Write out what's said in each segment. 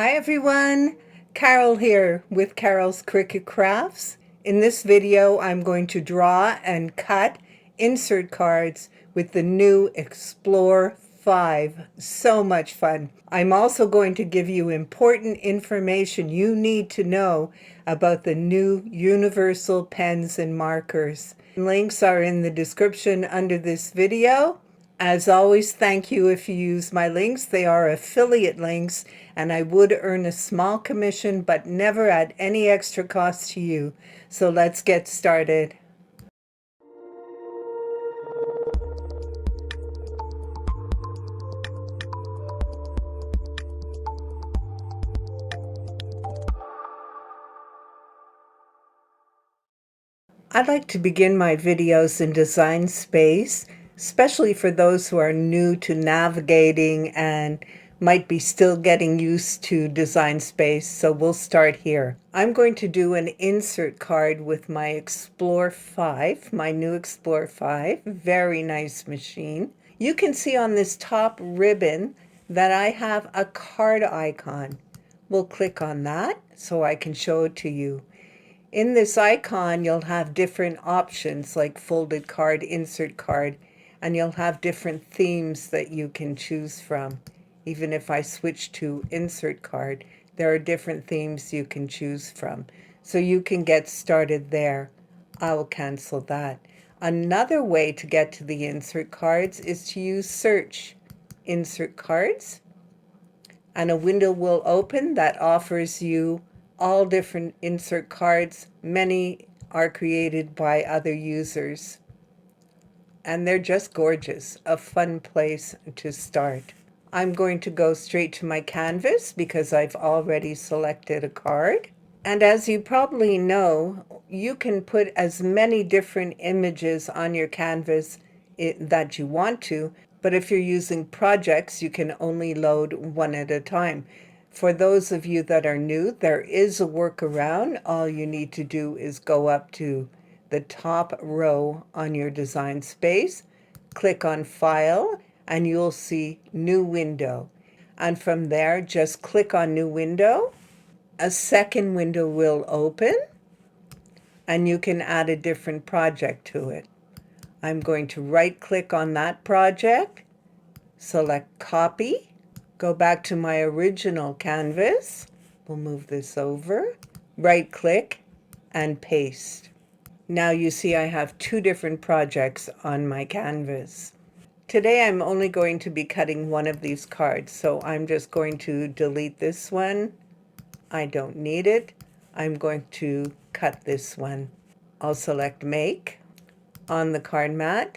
Hi everyone, Carol here with Carol's Cricut Crafts. In this video I'm going to draw and cut insert cards with the new Explore 5. So much fun. I'm also going to give you important information you need to know about the new universal pens and markers. Links are in the description under this video. As always, thank you if you use my links. They are affiliate links, and I would earn a small commission, but never at any extra cost to you. So let's get started. I like to begin my videos in Design Space, especially for those who are new to navigating and might be still getting used to Design Space, so we'll start here. I'm going to do an insert card with my Explore 5, my new Explore 5, very nice machine. You can see on this top ribbon that I have a card icon. We'll click on that so I can show it to you. In this icon, you'll have different options like folded card, insert card, and you'll have different themes that you can choose from. Even if I switch to insert card, there are different themes you can choose from. So you can get started there. I will cancel that. Another way to get to the insert cards is to use search. Insert cards, and a window will open that offers you all different insert cards. Many are created by other users, and they're just gorgeous. A fun place to start. I'm going to go straight to my canvas because I've already selected a card. And as you probably know, you can put as many different images on your canvas that you want to, but if you're using projects, you can only load one at a time. For those of you that are new, there is a workaround. All you need to do is go up to the top row on your Design Space, click on File, and you'll see New Window. And from there, just click on New Window. A second window will open, and you can add a different project to it. I'm going to right-click on that project, select Copy, go back to my original canvas. We'll move this over, right-click, and paste. Now you see I have two different projects on my canvas. Today I'm only going to be cutting one of these cards, so I'm just going to delete this one. I don't need it. I'm going to cut this one. I'll select Make on the card mat,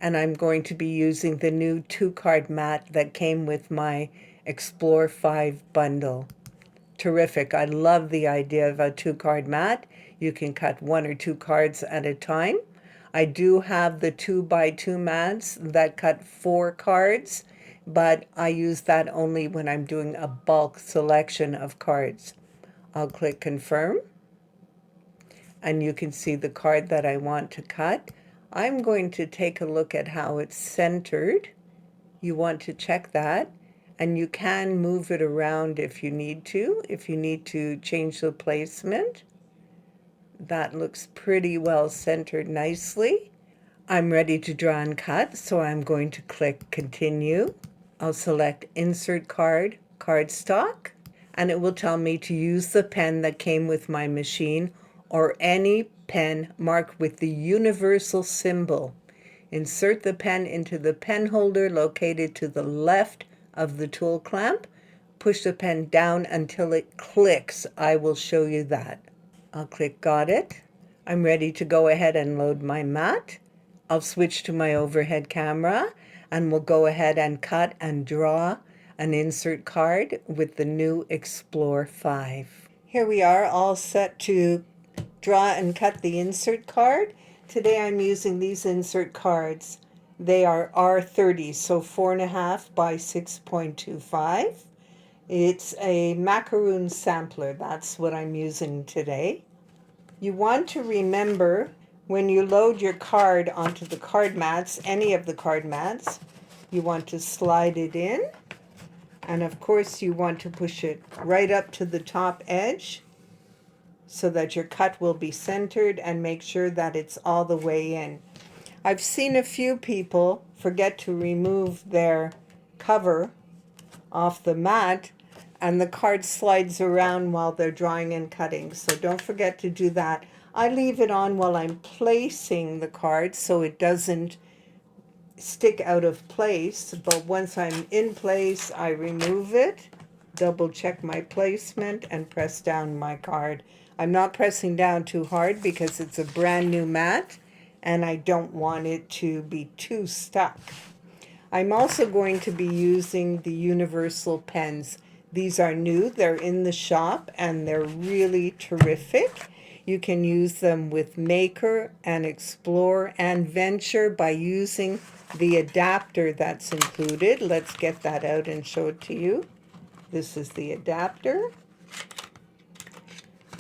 and I'm going to be using the new 2-card mat that came with my Explore 5 bundle. Terrific. I love the idea of a 2-card mat. You can cut 1 or 2 cards at a time. I do have the 2x2 mats that cut 4 cards, but I use that only when I'm doing a bulk selection of cards. I'll click Confirm, and you can see the card that I want to cut. I'm going to take a look at how it's centered. You want to check that, and you can move it around if you need to change the placement. That looks pretty well centered nicely. I'm ready to draw and cut, so I'm going to click Continue. I'll select Insert Card, Cardstock, and it will tell me to use the pen that came with my machine or any pen marked with the universal symbol. Insert the pen into the pen holder located to the left of the tool clamp. Push the pen down until it clicks. I will show you that. I'll click Got It. I'm ready to go ahead and load my mat. I'll switch to my overhead camera, and we'll go ahead and cut and draw an insert card with the new Explore 5. Here we are, all set to draw and cut the insert card. Today I'm using these insert cards. They are R30, so 4.5 by 6.25. It's a macaroon sampler. That's what I'm using today. You want to remember when you load your card onto the card mats, any of the card mats, you want to slide it in And of course you want to push it right up to the top edge so that your cut will be centered, and make sure that it's all the way in. I've seen a few people forget to remove their cover off the mat, and the card slides around while they're drawing and cutting. So don't forget to do that. I leave it on while I'm placing the card so it doesn't stick out of place, but once I'm in place, I remove it, double check my placement, and press down my card. I'm not pressing down too hard because it's a brand new mat and I don't want it to be too stuck. I'm also going to be using the universal pens. These are new, they're in the shop, and they're really terrific. You can use them with Maker and Explore and Venture by using the adapter that's included. Let's get that out and show it to you. This is the adapter.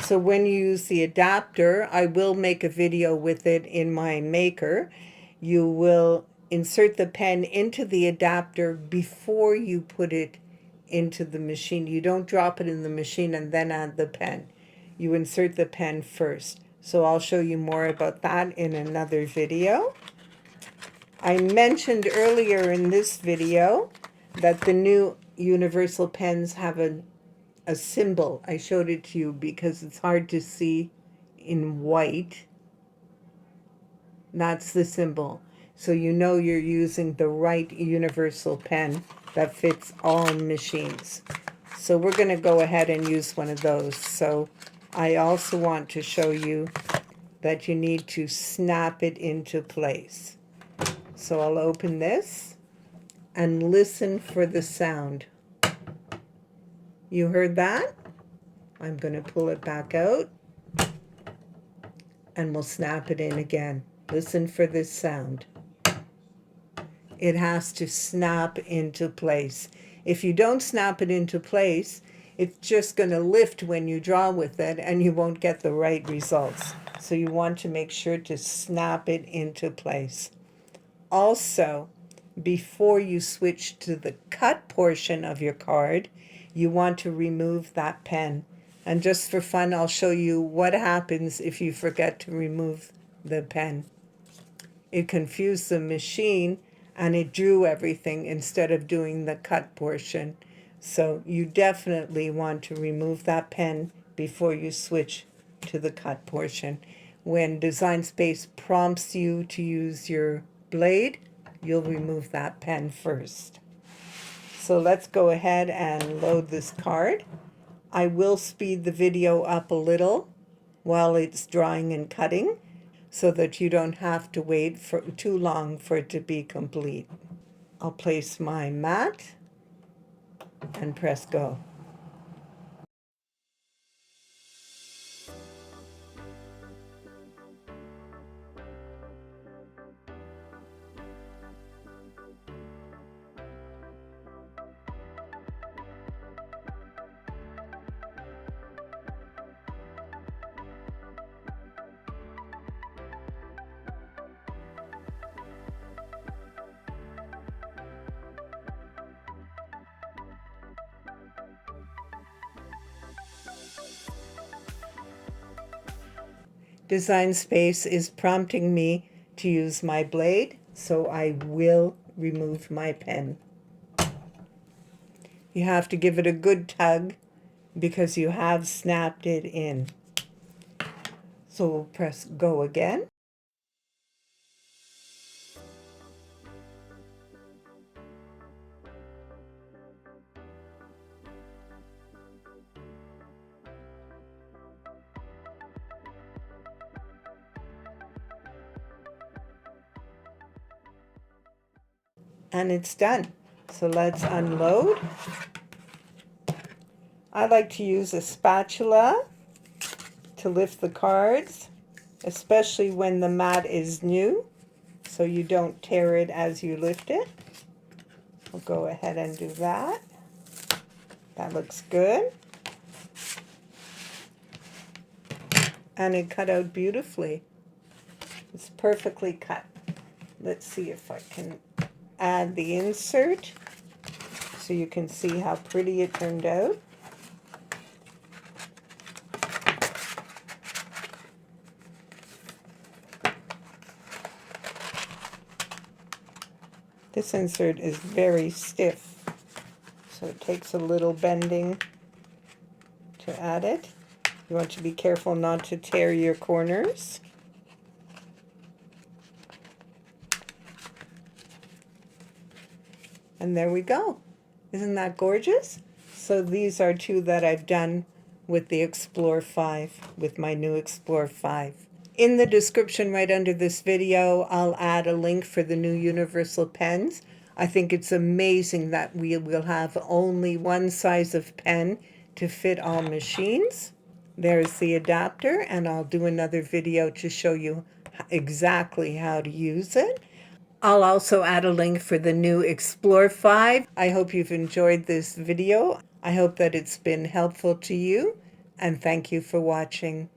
So when you use the adapter, I will make a video with it in my Maker. You will insert the pen into the adapter before you put it into the machine. You don't drop it in the machine and then add the pen. You insert the pen first. So I'll show you more about that in another video. I mentioned earlier in this video that the new universal pens have a symbol. I showed it to you because it's hard to see in white. That's the symbol. So you know you're using the right universal pen that fits all machines. So we're going to go ahead and use one of those. So I also want to show you that you need to snap it into place. So I'll open this and listen for the sound. You heard that? I'm going to pull it back out and we'll snap it in again. Listen for this sound. It has to snap into place. If you don't snap it into place, it's just going to lift when you draw with it and you won't get the right results. So you want to make sure to snap it into place. Also, before you switch to the cut portion of your card, you want to remove that pen. And just for fun, I'll show you what happens if you forget to remove the pen. It confused the machine and it drew everything instead of doing the cut portion. So you definitely want to remove that pen before you switch to the cut portion. When Design Space prompts you to use your blade, you'll remove that pen first. So let's go ahead and load this card. I will speed the video up a little while it's drawing and cutting so that you don't have to wait for too long for it to be complete. I'll place my mat and press go. Design Space is prompting me to use my blade, so I will remove my pen. You have to give it a good tug because you have snapped it in. So we'll press go again. And it's done. So let's unload. I like to use a spatula to lift the cards, especially when the mat is new, so you don't tear it as you lift it. We'll go ahead and do that. That looks good. And it cut out beautifully. It's perfectly cut. Let's see if I can add the insert. So so you can see how pretty it turned out. This insert is very stiff, so it takes a little bending to add it. You want to be careful not to tear your corners. And there we go. Isn't that gorgeous? So these are two that I've done with the Explore 5, with my new Explore 5. In the description right under this video, I'll add a link for the new universal pens. I think it's amazing that we will have only one size of pen to fit all machines. There's the adapter, and I'll do another video to show you exactly how to use it. I'll also add a link for the new Explore 5. I hope you've enjoyed this video. I hope that it's been helpful to you, and thank you for watching.